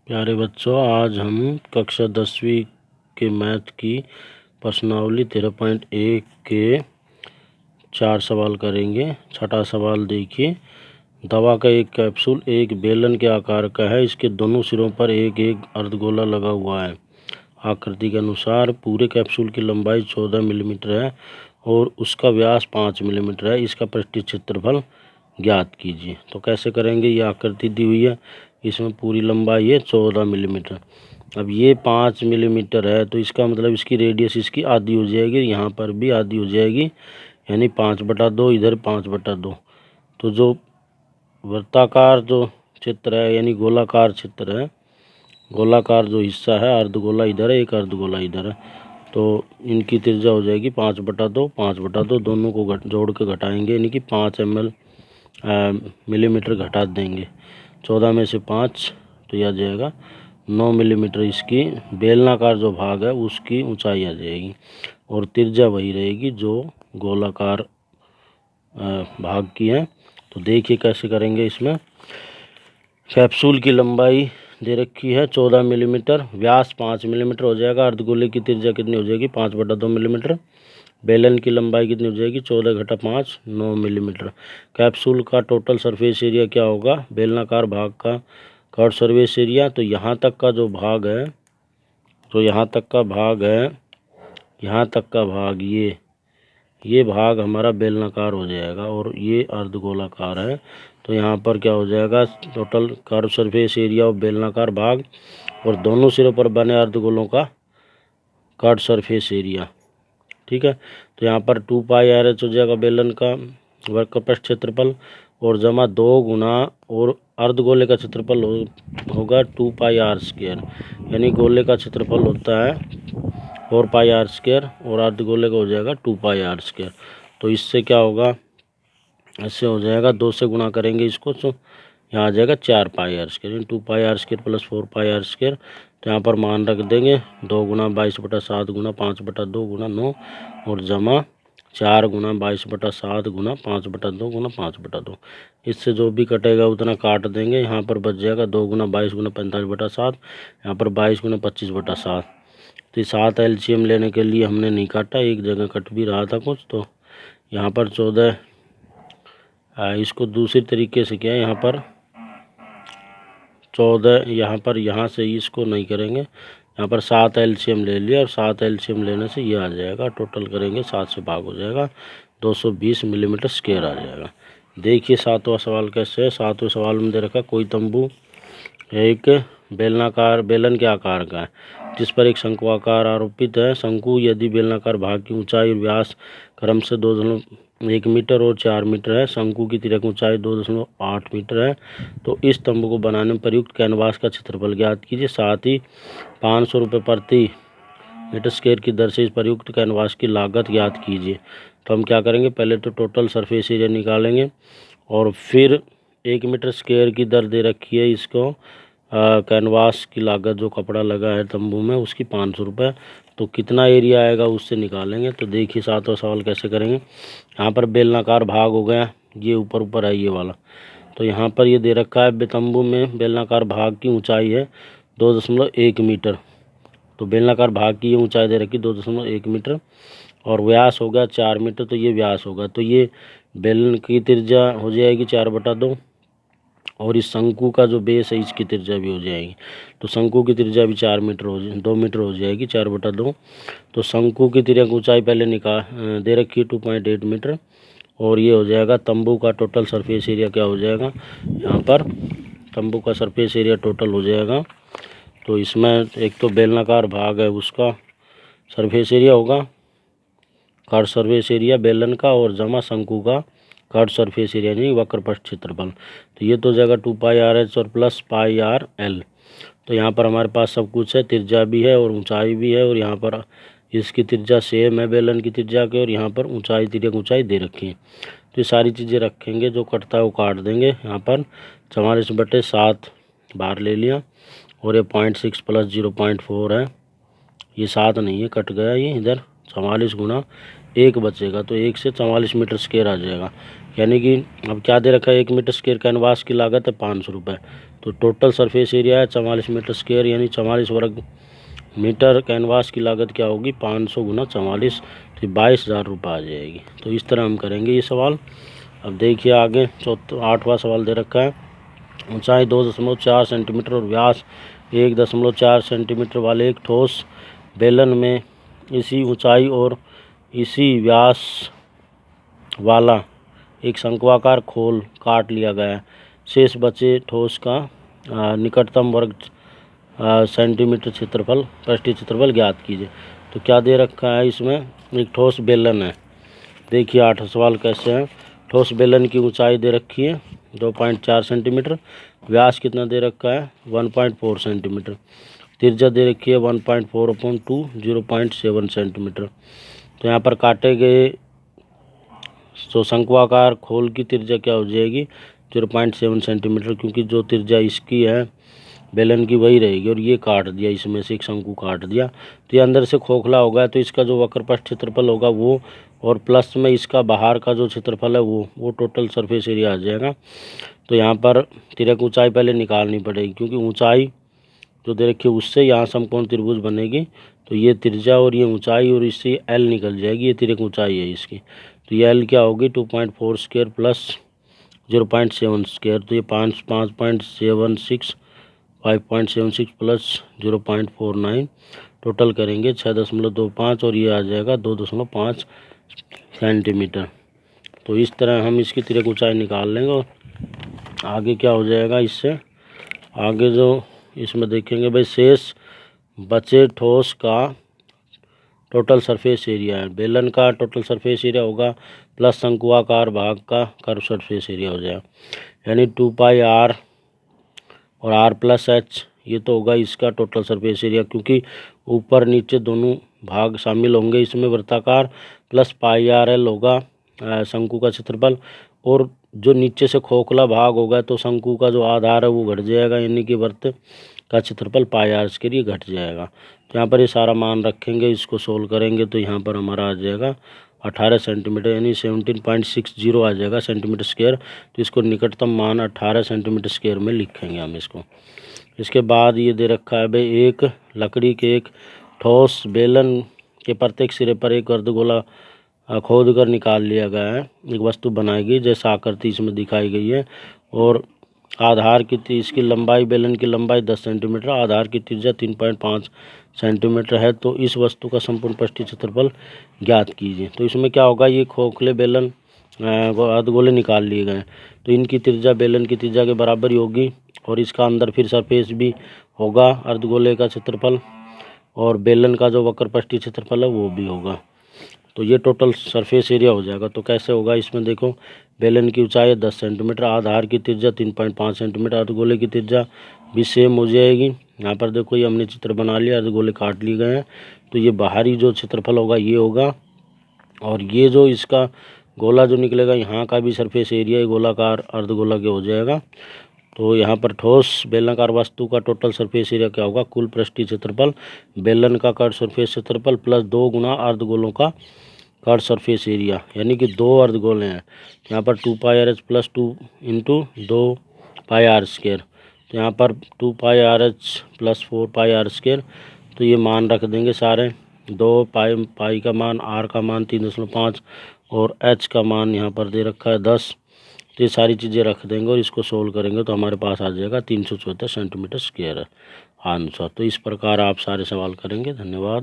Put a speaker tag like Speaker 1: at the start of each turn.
Speaker 1: प्यारे बच्चों, आज हम कक्षा 10वीं के मैथ की प्रश्नावली 13.1 के 4 सवाल करेंगे। छठा सवाल देखिए। दवा का एक कैप्सूल एक बेलन के आकार का है। इसके दोनों सिरों पर एक एक अर्धगोला लगा हुआ है। आकृति के अनुसार पूरे कैप्सूल की लंबाई 14 मिलीमीटर है और उसका व्यास 5 मिलीमीटर है। इसका पृष्ठीय क्षेत्रफल ज्ञात कीजिए। तो कैसे करेंगे, ये आकृति दी हुई है, इसमें पूरी लंबाई है 14 मिलीमीटर। अब ये 5 मिलीमीटर है तो इसका मतलब इसकी रेडियस इसकी आधी हो जाएगी, यहाँ पर भी आधी हो जाएगी, यानी 5/2, इधर 5/2। तो जो वृत्ताकार जो चित्र है यानी गोलाकार चित्र है, गोलाकार जो हिस्सा है, अर्धगोला इधर है, एक अर्धगोला इधर है, तो इनकी त्रिज्या हो जाएगी 5/2, 5/2। दोनों को जोड़ के घटाएंगे, यानी कि 5 मिलीमीटर घटा देंगे। 14 में से 5 तो यह आ जाएगा 9 मिलीमीटर। इसकी बेलनाकार जो भाग है उसकी ऊंचाई आ जाएगी और त्रिज्या वही रहेगी जो गोलाकार भाग की है। तो देखिए कैसे करेंगे। इसमें कैप्सूल की लंबाई दे रखी है 14 मिलीमीटर, व्यास 5 मिलीमीटर हो जाएगा। अर्धगोले की त्रिज्या कितनी हो जाएगी, 5/2 मिलीमीटर। बेलन की लंबाई कितनी हो जाएगी, 14 घटा 5, 9 मिलीमीटर। कैप्सूल का टोटल सरफेस एरिया क्या होगा, बेलनाकार भाग का कर्व सरफेस एरिया। तो यहाँ तक का जो भाग है, तो यहाँ तक का भाग है, यहाँ तक का भाग, ये भाग हमारा बेलनाकार हो जाएगा और ये अर्धगोलाकार है। तो यहाँ पर क्या हो जाएगा, टोटल कर्व सरफेस एरिया और बेलनाकार भाग और दोनों सिरों पर बने अर्धगोलों का कर्व सरफेस एरिया। ठीक है। तो यहाँ पर 2πr/h हो जाएगा बेलन का वर्गपृष्ठ क्षेत्रफल और जमा 2 गुना और अर्धगोले का क्षेत्रफल होगा 2πr², यानी गोले का क्षेत्रफल होता है 4πr² और अर्धगोले का हो जाएगा 2πr²। तो इससे क्या होगा, इससे हो जाएगा 2 से गुणा करेंगे इसको तो यहाँ आ जाएगा 4πr², 2πr² + 4πr²। तो यहाँ पर मान रख देंगे 2 गुना 22/7 गुना 5/2 गुना 9 और जमा 4 गुना 22/7 गुना 5/2 गुना 5/2। इससे जो भी कटेगा उतना काट देंगे। यहाँ पर बच जाएगा 2 गुना 22 गुना 45/7, यहाँ पर 22 गुना 25/7। तो 7 एलसीएम लेने के लिए हमने नहीं काटा, एक जगह कट भी रहा था कुछ। तो यहाँ पर 14, इसको दूसरी तरीके से क्या है, यहाँ पर 14, यहाँ पर यहाँ से इसको नहीं करेंगे, यहाँ पर 7 एलसीएम ले लिया और 7 एलसीएम लेने से ये आ जाएगा, टोटल करेंगे 7 से भाग हो जाएगा, 220 मिलीमीटर स्क्वायर आ जाएगा। देखिए 7वां सवाल कैसे है। 7वें सवाल में दे रखा कोई तंबू एक बेलन के आकार का है जिस पर एक शंक्वाकार आरोपित है। शंकु यदि बेलनाकार भाग की ऊंचाई और व्यास क्रमशः 2.1 मीटर और 4 मीटर है, शंकु की तिर्यक ऊंचाई 2.8 मीटर है, तो इस तंबू को बनाने में प्रयुक्त कैनवास का क्षेत्रफल ज्ञात कीजिए। साथ ही 500 रुपये प्रति मीटर स्क्वायर की दर से इस प्रयुक्त कैनवास की लागत ज्ञात कीजिए। तो हम क्या करेंगे, पहले तो टोटल सरफेस एरिया निकालेंगे और फिर 1 मीटर स्क्वायर की दर दे रखी है इसको, कैनवास की लागत जो कपड़ा लगा है तंबू में उसकी 500 रुपये, तो कितना एरिया आएगा उससे निकालेंगे। तो देखिए 7वां सवाल कैसे करेंगे। यहाँ पर बेलनाकार भाग हो गया, ये ऊपर ऊपर है ये वाला, तो यहाँ पर ये दे रखा है तंबू में बेलनाकार भाग की ऊंचाई है 2.1 मीटर। तो बेलनाकार भाग की ये ऊंचाई दे रखी 2.1 मीटर और व्यास हो गया 4 मीटर, तो ये व्यास होगा। तो ये बेलन की त्रिज्या हो जाएगी 4/2 और इस शंकु का जो बेस है इसकी त्रिज्या भी हो जाएगी। तो शंकु की त्रिज्या भी 4 मीटर 2 मीटर हो जाएगी, 4/2। तो शंकु की तिर्यक ऊंचाई पहले दे रखी है 2.8 मीटर और ये हो जाएगा तंबू का टोटल सरफेस एरिया क्या हो जाएगा, यहाँ पर तंबू का सरफेस एरिया टोटल हो जाएगा। तो इसमें एक तो बेलनाकार भाग है उसका सरफेस एरिया होगा, कर्व सरफेस एरिया बेलन का, और जमा शंकु का कर्व सरफेस एरिया यानी वक्रपृष्ठ क्षेत्रफल। तो ये तो हो जाएगा 2πr/h और प्लस πr/l। तो यहाँ पर हमारे पास सब कुछ है, त्रिज्या भी है और ऊंचाई भी है, और यहाँ पर इसकी त्रिज्या सेम है बेलन की त्रिज्या के, और यहाँ पर ऊंचाई तिर्यक ऊंचाई दे रखी है। तो ये सारी चीज़ें रखेंगे, जो कटता है वो काट देंगे। यहाँ पर 44/7 बाहर ले लिया और ये 0.6 + 0.4 है, ये 7 नहीं है, कट गया ये इधर। 44 गुना 1 बचेगा, तो 1 से 44 मीटर स्क्वायर आ जाएगा। यानी कि अब क्या दे रखा है, 1 मीटर स्क्वायर कैनवास की लागत है 500 रुपये, तो टोटल सरफेस एरिया है 44 मीटर स्क्वायर यानी 44 वर्ग मीटर। कैनवास की लागत क्या होगी 500 गुना 44, तो 22,000 रुपये आ जाएगी। तो इस तरह हम करेंगे ये सवाल। अब देखिए आगे 8वां सवाल दे रखा है, ऊंचाई 2.4 सेंटीमीटर और व्यास 1.4 सेंटीमीटर वाले एक ठोस बेलन में इसी ऊंचाई और इसी व्यास वाला एक शंक्वाकार खोल काट लिया गया है। शेष बचे ठोस का निकटतम वर्ग सेंटीमीटर क्षेत्रफल पृष्ठीय क्षेत्रफल ज्ञात कीजिए। तो क्या दे रखा है इसमें, एक ठोस बेलन है। देखिए 8वां सवाल कैसे है। ठोस बेलन की ऊंचाई दे रखी है 2.4 सेंटीमीटर, व्यास कितना दे रखा है 1.4 सेंटीमीटर, त्रिज्या दे रखी है 1.4/2 0.7 सेंटीमीटर। तो यहाँ पर काटे गए तो शंक्वाकार खोल की त्रिज्या क्या हो जाएगी 0.7 सेंटीमीटर, क्योंकि जो त्रिज्या इसकी है बेलन की वही रहेगी, और ये काट दिया, इसमें से एक शंकु काट दिया, तो ये अंदर से खोखला होगा, तो इसका जो वक्रपथ क्षेत्रफल होगा वो, और प्लस में इसका बाहर का जो क्षेत्रफल है वो टोटल सरफेस एरिया आ जाएगा। तो यहाँ पर तिर्यक ऊंचाई पहले निकालनी पड़ेगी, क्योंकि ऊंचाई जो दे रखी है उससे यहाँ समकोण त्रिभुज बनेगी। तो ये त्रिज्या और ये ऊंचाई और इससे एल निकल जाएगी, ये तिर्यक ऊंचाई है इसकी। तो ये एल क्या होगी 2.4 स्क्वायर प्लस 0.7 स्क्वायर, तो ये 5.76 5.76 प्लस 0.49, टोटल करेंगे 6.25 और ये आ जाएगा 2.5 सेंटीमीटर। तो इस तरह हम इसकी तिर्यक ऊंचाई निकाल लेंगे। और आगे क्या हो जाएगा इससे, आगे जो इसमें देखेंगे भाई शेष बचे ठोस का टोटल सरफेस एरिया है। बेलन का टोटल सरफेस एरिया होगा प्लस शंक्वाकार भाग का कर्व सरफेस एरिया हो जाएगा, यानी 2πr और r+h, ये तो होगा इसका टोटल सरफेस एरिया, क्योंकि ऊपर नीचे दोनों भाग शामिल होंगे इसमें वृत्ताकार, प्लस πrl होगा शंकु का क्षेत्रफल, और जो नीचे से खोखला भाग होगा तो शंकु का जो आधार है वो घट जाएगा, यानी कि वृत्त का क्षेत्रफल πr के लिए घट जाएगा। तो यहाँ पर ये सारा मान रखेंगे, इसको सोल्व करेंगे तो यहाँ पर हमारा आ जाएगा 18 सेंटीमीटर, यानी 17.60 आ जाएगा सेंटीमीटर स्क्वायर। तो इसको निकटतम मान 18 सेंटीमीटर स्क्वायर में लिखेंगे हम इसको। इसके बाद ये दे रखा है भाई, एक लकड़ी के एक ठोस बेलन के प्रत्येक सिरे पर एक अर्धगोला खोद कर निकाल लिया गया है, एक वस्तु बनाई गई जैसा आकृति इसमें दिखाई गई है, और आधार की इसकी लंबाई, बेलन की लंबाई 10 सेंटीमीटर, आधार की त्रिज्या 3.5 सेंटीमीटर है। तो इस वस्तु का संपूर्ण पृष्ठीय क्षेत्रफल ज्ञात कीजिए। तो इसमें क्या होगा, ये खोखले बेलन अर्धगोले निकाल लिए गए, तो इनकी त्रिज्या बेलन की त्रिज्या के बराबर ही होगी, और इसका अंदर फिर सरफेस भी होगा अर्धगोले का क्षेत्रफल, और बेलन का जो वक्र पृष्ठीय क्षेत्रफल है वो भी होगा। तो ये टोटल सरफेस एरिया हो जाएगा। तो कैसे होगा, इसमें देखो बेलन की ऊंचाई 10 सेंटीमीटर, आधार की त्रिज्या 3.5 सेंटीमीटर, अर्धगोले की त्रिज्या भी सेम हो जाएगी। यहाँ पर देखो ये हमने चित्र बना लिया, अर्धगोले काट लिए गए हैं, तो ये बाहरी जो क्षेत्रफल होगा ये होगा, और ये जो इसका गोला जो निकलेगा यहाँ का भी सरफेस एरिया गोलाकार अर्धगोला के हो जाएगा। तो यहाँ पर ठोस बेलनाकार वस्तु का टोटल सरफेस एरिया क्या होगा, कुल पृष्ठीय क्षेत्रफल बेलन का कर्व सरफेस क्षेत्रफल प्लस 2 गुना अर्धगोलों का कर्व सरफेस एरिया, यानी कि 2 अर्धगोले हैं। यहाँ पर 2πrh प्लस 2 इंटू 2πr², तो यहाँ पर 2πrh प्लस 4πr²। तो ये मान रख देंगे सारे, 2 पाई का मान, r का मान 3.5 और h का मान यहाँ पर दे रखा है 10। तो ये सारी चीज़ें रख देंगे और इसको सोल्व करेंगे तो हमारे पास आ जाएगा 374 सेंटीमीटर स्क्वायर आंसर। तो इस प्रकार आप सारे सवाल करेंगे। धन्यवाद।